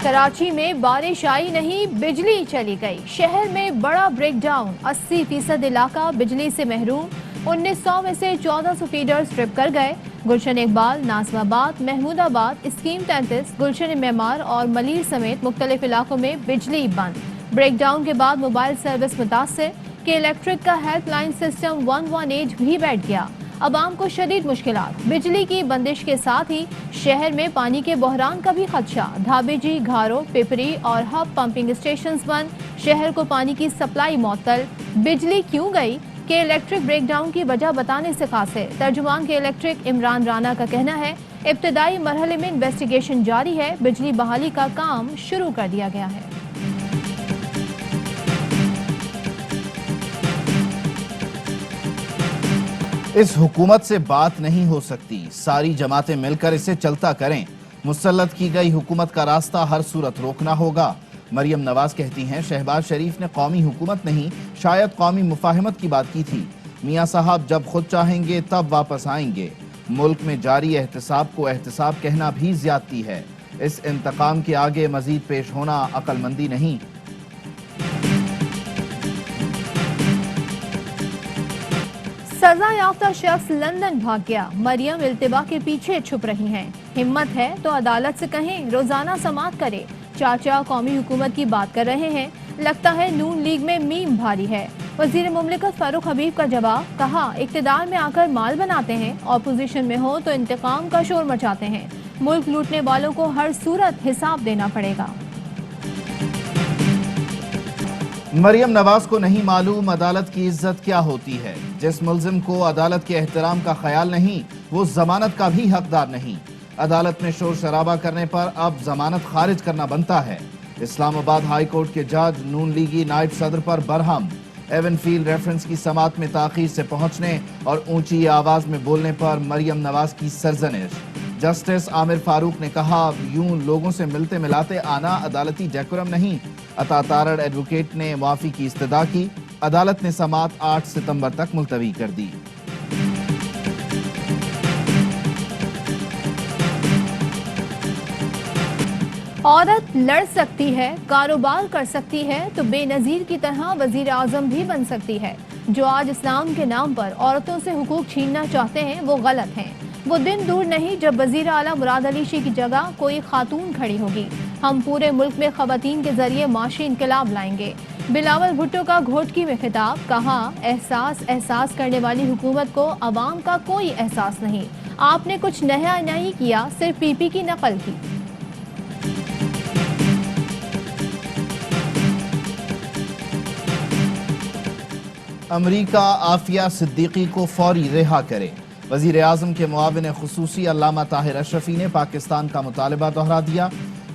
कराची में बारिश आई नहीं, बिजली चली गई। शहर में बड़ा ब्रेक डाउन, 80% इलाका बिजली से महरूम। 1900 में से 1400 फीडर्स ट्रिप कर गए। गुलशन इकबाल, नाज़िमाबाद, महमूदाबाद, स्कीम 33, गुलशन मेमार और मलीर समेत मुख्तलिफ इलाकों में बिजली बंद। ब्रेक डाउन के बाद मोबाइल सर्विस मुतासर के इलेक्ट्रिक का हेल्पलाइन सिस्टम 118 भी बैठ गया। अवाम को शदीद मुश्किलात। बिजली की बंदिश के साथ ही शहर में पानी के बहरान का भी खदशा। धाबेजी, घारो, पिपरी और हब पंपिंग स्टेशंस बंद। शहर को पानी की सप्लाई मुअत्तल। बिजली क्यों गई के इलेक्ट्रिक ब्रेक डाउन की वजह बताने से कासिर। तर्जुमान के इलेक्ट्रिक इमरान राना का कहना है, इब्तदाई मरहले में इन्वेस्टिगेशन जारी है। बिजली बहाली का काम शुरू कर दिया गया है। इस हुकूमत से बात नहीं हो सकती, सारी जमातें मिलकर इसे चलता करें। मुसल्लत की गई हुकूमत का रास्ता हर सूरत रोकना होगा। मरियम नवाज कहती हैं, शहबाज शरीफ ने कौमी हुकूमत नहीं, शायद कौमी मुफाहमत की बात की थी। मियाँ साहब जब खुद चाहेंगे तब वापस आएंगे। मुल्क में जारी एहतसाब को एहतसाब कहना भी ज्यादती है। इस इंतकाम के आगे मजीद पेश होना अक्लमंदी नहीं। सजा याफ्ता शख्स लंदन भाग गया। मरियम इल्तिबा के पीछे छुप रही हैं। हिम्मत है तो अदालत से कहें, रोजाना समाअत करे। चाचा कौमी हुकूमत की बात कर रहे हैं, लगता है नून लीग में मीम भारी है। वजीर मुमलिकत फारूक हबीब का जवाब, कहा इक्तिदार में आकर माल बनाते हैं, ऑपोजिशन में हो तो इंतकाम का शोर मचाते हैं। मुल्क लूटने वालों को हर सूरत हिसाब देना पड़ेगा। मरियम नवाज को नहीं मालूम अदालत की इज्जत क्या होती है। जिस मुल्जिम को अदालत के एहतराम का ख्याल नहीं, वो जमानत का भी हकदार नहीं। अदालत में शोर शराबा करने पर अब जमानत खारिज करना बनता है। इस्लामाबाद हाई कोर्ट के जज नून लीगी नायब सदर पर बरहम। एवनफील्ड रेफरेंस की समाअत में ताखीर से पहुंचने और ऊंची आवाज में बोलने पर मरियम नवाज की सरजनिश। जस्टिस आमिर फारूक ने कहा, यूं लोगों से मिलते मिलाते आना अदालती डेकोरम नहीं। अता तारड़ एडवोकेट ने माफी की इस्तदा की। अदालत ने समाअत 8 सितंबर तक मुलतवी कर दी। औरत लड़ सकती है, कारोबार कर सकती है तो बेनजीर की तरह वजीर आजम भी बन सकती है। जो आज इस्लाम के नाम पर औरतों से हुकूक छीनना चाहते हैं वो गलत हैं। वो दिन दूर नहीं जब वजीर आला मुराद अली शी की जगह कोई खातून खड़ी होगी। हम पूरे मुल्क में खवातीन के जरिए माशी इनकलाब लाएंगे। बिलावल भुट्टो का घोटकी में खिताब, कहा एहसास करने वाली हुकूमत को अवाम का कोई एहसास नहीं। आपने कुछ नया नहीं किया, सिर्फ पीपी की नकल की। अमरीका आफिया सिद्दीकी को फौरी रिहा करे। वजीर आजम के मुआविन खुसूसी अल्लामा ताहिर अशरफी ने पाकिस्तान का मुतालबा दोहरा दिया।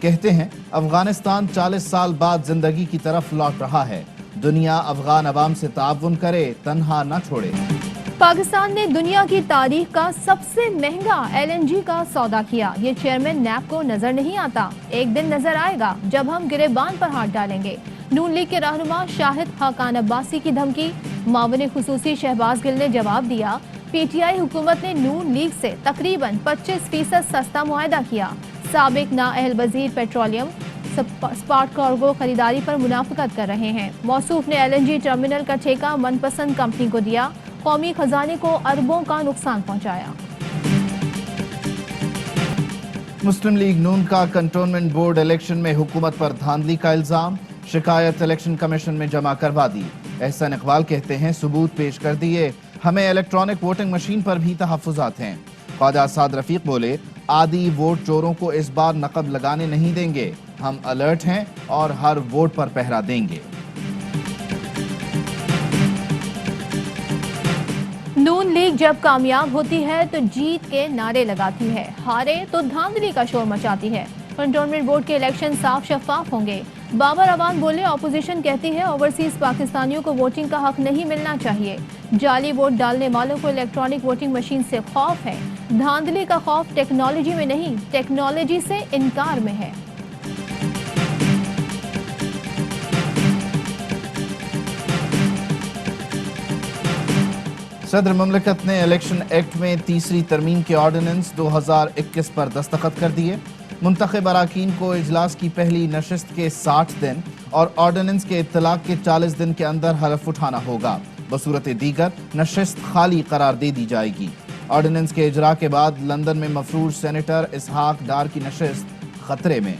कहते हैं, अफगानिस्तान 40 साल बाद जिंदगी की तरफ लौट रहा है। दुनिया अफगान अवाम से ताउन करे, तन्हा न छोड़े। पाकिस्तान ने दुनिया की तारीख का सबसे महंगा LNG का सौदा किया। ये चेयरमैन नैब को नजर नहीं आता। एक दिन नजर आएगा जब हम गिरेबान पर हाथ डालेंगे। नून लीग के रहनुमा शाहिद खाकान अब्बासी की धमकी। मावने खुसूसी शहबाज गिल ने जवाब दिया, PTI हुकूमत ने नून लीग से तकरीबन 25% सस्ता मुआहदा किया। साबिक नाअहल वजीर पेट्रोलियम स्पाट कार्गो खरीदारी पर मुनाफिकत कर रहे हैं। मौसूफ ने LNG टर्मिनल का ठेका मनपसंद कंपनी को दिया। कौमी खजाने को अरबों का नुकसान पहुंचाया। मुस्लिम लीग नून का कंटोनमेंट बोर्ड इलेक्शन में हुकूमत पर धांधली का इल्जाम। शिकायत इलेक्शन कमीशन में जमा करवा दी। एहसन इकबाल कहते हैं, सबूत पेश कर दिए, हमें इलेक्ट्रॉनिक वोटिंग मशीन पर भी तहफ्फुजात हैं। ख्वाजा साद रफीक बोले, आदि वोट चोरों को इस बार नकब लगाने नहीं देंगे। हम अलर्ट हैं और हर वोट पर पहरा देंगे। नून लीग जब कामयाब होती है तो जीत के नारे लगाती है, हारे तो धांधली का शोर मचाती है। कंटोनमेंट बोर्ड के इलेक्शन साफ शफाफ होंगे। बाबर अवान बोले, ऑपोजिशन कहती है ओवरसीज पाकिस्तानियों को वोटिंग का हक नहीं मिलना चाहिए। जाली वोट डालने वालों को इलेक्ट्रॉनिक वोटिंग मशीन से खौफ है। धांधली का खौफ टेक्नोलॉजी में नहीं, टेक्नोलॉजी से इनकार में है। सदर मुमलिकत ने इलेक्शन एक्ट में तीसरी तरमीम के ऑर्डिनेंस 2021 पर दस्तखत कर दिए। منتخب اراکین کو اجلاس کی پہلی نشست کے 60 دن اور آرڈیننس کے اطلاق کے 40 دن کے اندر حلف اٹھانا ہوگا۔ بصورت دیگر نشست خالی قرار دے دی جائے گی۔ آرڈیننس کے اجرا کے بعد لندن میں مفروض سینیٹر اسحاق ڈار کی نشست خطرے میں۔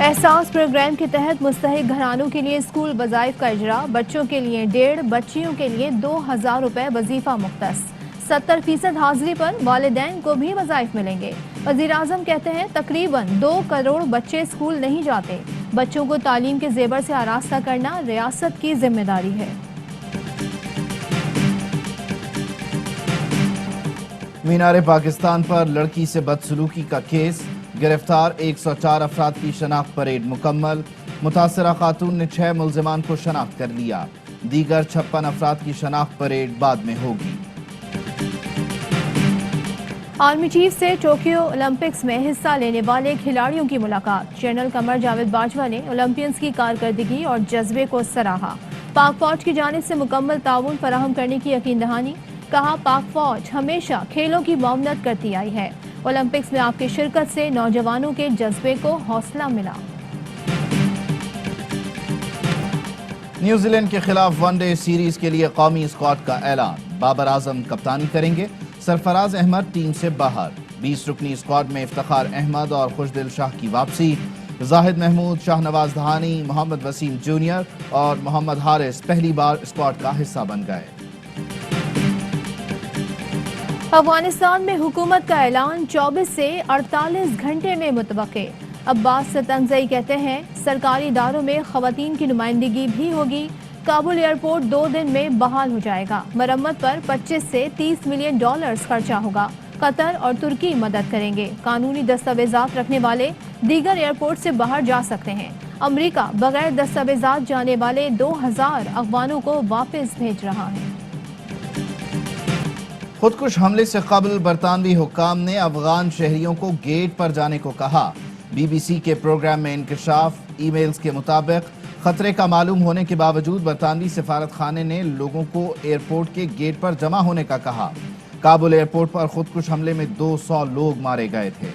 احساس پروگرام کے تحت مستحق گھرانوں کے لیے اسکول وظائف کا اجرا، بچوں کے لیے 1.5، بچیوں کے لیے 2000 روپے وظیفہ مختص۔ 70% حاضری پر والدین کو بھی وظائف ملیں گے۔ وزیر اعظم کہتے ہیں تقریباً 2 کروڑ بچے اسکول نہیں جاتے، بچوں کو تعلیم کے زیور سے آراستہ کرنا ریاست کی ذمہ داری ہے۔ مینار پاکستان پر لڑکی سے بدسلوکی کا کیس، گرفتار 104 افراد کی شناخت پریڈ مکمل، متاثرہ خاتون نے 6 ملزمان کو شناخت کر لیا، دیگر 56 افراد کی شناخت پریڈ بعد میں ہوگی۔ آرمی چیف سے ٹوکیو اولمپکس میں حصہ لینے والے کھلاڑیوں کی ملاقات، جنرل قمر جاوید باجوہ نے اولمپئنز کی کارکردگی اور جذبے کو سراہا، پاک فوج کی جانب سے مکمل تعاون فراہم کرنے کی یقین دہانی، کہا پاک فوج ہمیشہ کھیلوں کی معاونت کرتی آئی ہے، اولمپکس میں آپ کی شرکت سے نوجوانوں کے جذبے کو حوصلہ ملا۔ نیوزی لینڈ کے خلاف ون ڈے سیریز کے لیے قومی اسکواڈ کا اعلان، بابر اعظم کپتانی کریں گے، سرفراز احمد ٹیم سے باہر، 20 رکنی اسکواڈ میں افتخار احمد اور خوشدل شاہ کی واپسی، زاہد محمود، شاہ نواز دہانی، محمد وسیم جونیئر اور محمد حارث پہلی بار اسکواڈ کا حصہ بن گئے۔ افغانستان میں حکومت کا اعلان 24 سے 48 گھنٹے میں متوقع، عباس ستنزئی کہتے ہیں سرکاری اداروں میں خواتین کی نمائندگی بھی ہوگی، کابل ایئرپورٹ 2 دن میں بحال ہو جائے گا، مرمت پر 25 سے 30 ملین ڈالرز خرچہ ہوگا، قطر اور ترکی مدد کریں گے، قانونی دستاویزات رکھنے والے دیگر ایئرپورٹ سے باہر جا سکتے ہیں، امریکہ بغیر دستاویزات جانے والے 2000 افغانوں کو واپس بھیج رہا ہے۔ خودکش حملے سے قبل برطانوی حکام نے افغان شہریوں کو گیٹ پر جانے کو کہا، بی بی سی کے پروگرام میں انکشاف، ای میلز کے مطابق خطرے کا معلوم ہونے کے باوجود برطانوی سفارت خانے نے لوگوں کو ایئرپورٹ کے گیٹ پر جمع ہونے کا کہا۔ کابل ایئرپورٹ پر خودکش حملے میں 200 لوگ مارے گئے تھے۔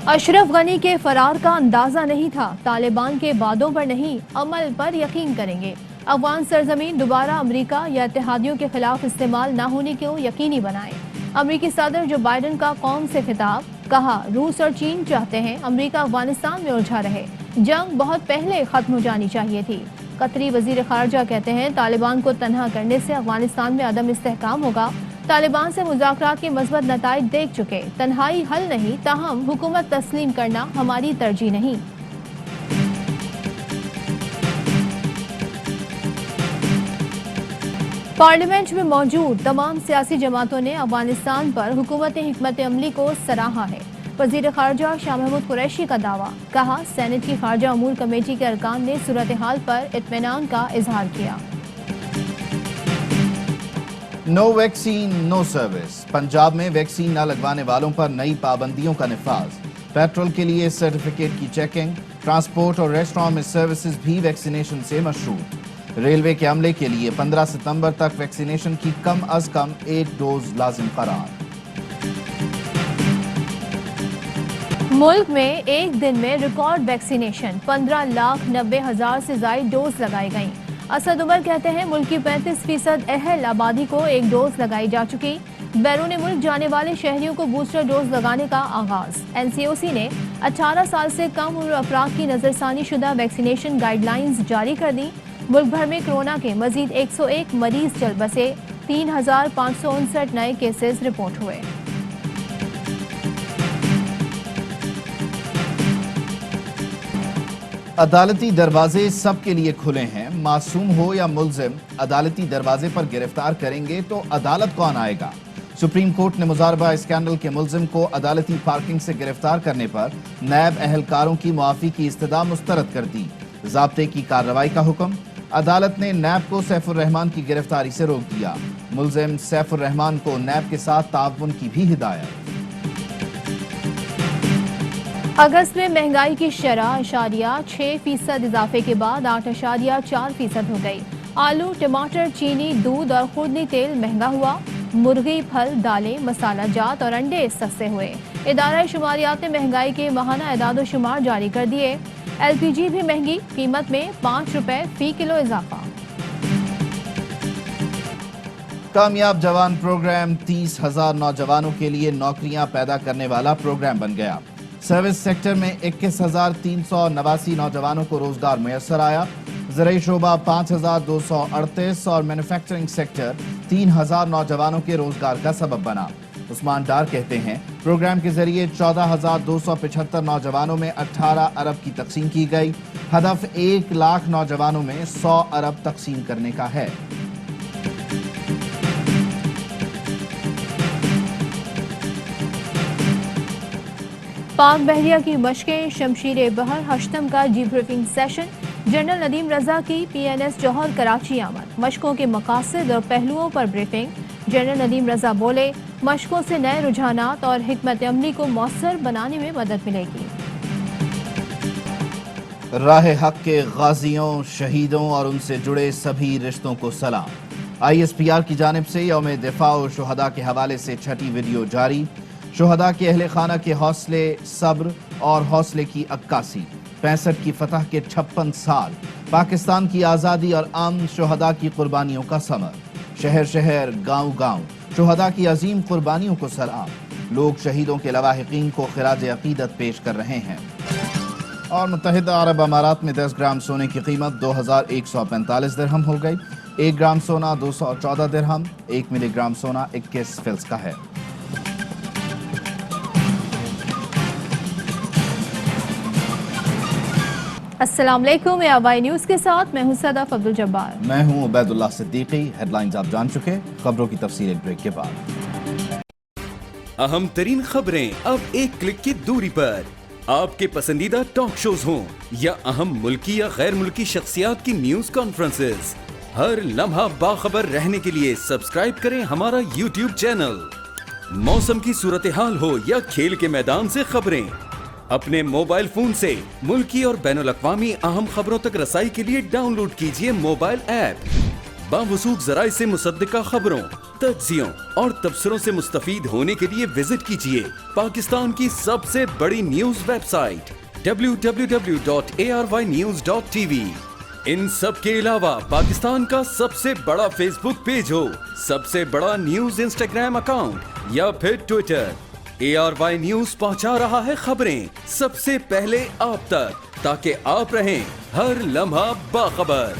اشرف غنی کے فرار کا اندازہ نہیں تھا، طالبان کے وعدوں پر نہیں عمل پر یقین کریں گے، افغان سرزمین دوبارہ امریکہ یا اتحادیوں کے خلاف استعمال نہ ہونے کو یقینی بنائیں، امریکی صدر جو بائیڈن کا قوم سے خطاب، کہا روس اور چین چاہتے ہیں امریکہ افغانستان میں الجھا رہے، جنگ بہت پہلے ختم ہو جانی چاہیے تھی، قطری وزیر خارجہ کہتے ہیں طالبان کو تنہا کرنے سے افغانستان میں عدم استحکام ہوگا، طالبان سے مذاکرات کے مثبت نتائج دیکھ چکے، تنہائی حل نہیں، تاہم حکومت تسلیم کرنا ہماری ترجیح نہیں۔ پارلیمنٹ میں موجود تمام سیاسی جماعتوں نے افغانستان پر حکومت حکمت عملی کو سراہا ہے، وزیر خارجہ شاہ محمود قریشی کا دعویٰ، کہا سینٹ کی خارجہ امور کمیٹی کے ارکان نے صورتحال پر اطمینان کا اظہار کیا۔ نو ویکسین نو سروس، پنجاب میں ویکسین نہ لگوانے والوں پر نئی پابندیوں کا نفاذ، پیٹرول کے لیے سرٹیفکیٹ کی چیکنگ، ٹرانسپورٹ اور ریسٹوراں میں سروسز بھی ویکسینیشن سے مشروط، ریلوے کے عملے کے لیے 15 ستمبر تک ویکسینیشن کی کم از کم 1 ڈوز لازم قرار۔ ملک میں ایک دن میں ریکارڈ ویکسینیشن، 15,90,000 سے زائد ڈوز لگائی گئیں، اسد عمر کہتے ہیں ملک کی 35% اہل آبادی کو 1 ڈوز لگائی جا چکی، بیرون ملک جانے والے شہریوں کو بوسٹر ڈوز لگانے کا آغاز، این سی او سی نے 18 سال سے کم عمر افراد کی نظر ثانی شدہ ویکسینیشن گائیڈ لائنز جاری کر دی، ملک بھر میں کرونا کے مزید 101 مریض چل بسے، 3,559 نئے کیسز رپورٹ ہوئے۔ عدالتی دروازے سب کے لیے کھلے ہیں، معصوم ہو یا ملزم عدالتی دروازے پر گرفتار کریں گے تو عدالت کون آئے گا؟ سپریم کورٹ نے مضاربہ اسکینڈل کے ملزم کو عدالتی پارکنگ سے گرفتار کرنے پر نیب اہلکاروں کی معافی کی استدعا مسترد کر دی، ضابطے کی کارروائی کا حکم، عدالت نے نیب کو سیف الرحمان کی گرفتاری سے روک دیا، ملزم سیف الرحمان کو نیب کے ساتھ تعاون کی بھی ہدایت۔ اگست میں مہنگائی کی شرح 6.6% اضافے کے بعد 8.4% ہو گئی، آلو، ٹماٹر، چینی، دودھ اور خوردنی تیل مہنگا ہوا، मुर्गी, फल, दालें, मसाला जात और अंडे सस्ते हुए। इदारा शुमारियात ने महंगाई के माहाना एदाद व शुमार जारी कर दिए। LPG भी महंगी, कीमत में 5 रुपए फी किलो इजाफा। कामयाब जवान प्रोग्राम 30,000 नौजवानों के लिए नौकरियां पैदा करने वाला प्रोग्राम बन गया। सर्विस सेक्टर में 21,389 नौजवानों को रोजगार मुयस्सर आया। ज़राई शोबा 5,238 और मैन्युफैक्चरिंग सेक्टर 3,000 नौजवानों के रोजगार का सबब बना। उस्मान डार कहते हैं, प्रोग्राम के जरिए 14,275 नौजवानों में 18 अरब की तकसीम की गई। हदफ 1 लाख नौजवानों में 100 अरब तकसीम करने का है। पाक बहरिया की मशकें, शमशीर बहर हश्तम का डीब्रीफिंग सेशन। जनरल नदीम रजा की PNS जौहर कराची आमद। मशकों के मकासद और पहलुओं पर ब्रीफिंग। जनरल नदीम रजा बोले, मशकों से नए रुझानात और हिकमत अमली को मौसर बनाने में मदद मिलेगी। राह हक के गाजियों, शहीदों और उनसे जुड़े सभी रिश्तों को सलाम। ISPR की जानिब से यौम दिफा और शुहदा के हवाले से छठी वीडियो जारी। शुहदा के अहले खाना के हौसले, सब्र और हौसले की अक्कासी। 65 की फतह के 56 साल, पाकिस्तान की आज़ादी और आम शुहदा की कुर्बानियों का समर। शहर शहर, गांव गांव शुहदा की अजीम कुर्बानियों को सलाम। लोग शहीदों के लवाहिकीन को खिराज अकीदत पेश कर रहे हैं। और मुत्तहिदा अरब अमारात में 10 ग्राम सोने की कीमत 2,145 दिरहम हो गई। 1 ग्राम सोना 214 दिरहम, 1 मिलीग्राम सोना 21 फिल्स का है। अस्सलाम वालेकुम, ARY न्यूज़ के साथ मैं हूं सदफ अब्दुल जब्बार। मैं हूं उबैदुल्लाह सिद्दीकी। हेडलाइंस आप जान चुके, खबरों की तफसील एक ब्रेक के बाद। अहम तरीन खबरें अब एक क्लिक की दूरी पर। आपके पसंदीदा टॉक शोज हों या अहम मुल्की या गैर मुल्की शख्सियात की न्यूज कॉन्फ्रेंसेस, हर लम्हा बाखबर रहने के लिए सब्सक्राइब करें हमारा YouTube चैनल। मौसम की सूरत हाल हो या खेल के मैदान से खबरें, अपने मोबाइल फोन से मुल्की और बैनुल अक़वामी अहम खबरों तक रसाई के लिए डाउनलोड कीजिए मोबाइल ऐप। बावसूख ज़राए से मुसद्दिका खबरों, तज्ज़ियों और तबसरों से मुस्तफीद होने के लिए विजिट कीजिए पाकिस्तान की सबसे बड़ी न्यूज वेबसाइट www.arYnews.tv। इन सब के अलावा पाकिस्तान का सबसे बड़ा फेसबुक पेज हो, सबसे बड़ा न्यूज इंस्टाग्राम अकाउंट या फिर ट्विटर, ARY न्यूज़ पहुंचा रहा है खबरें सबसे पहले आप तक, ताकि आप रहें हर लम्हा बाखबर।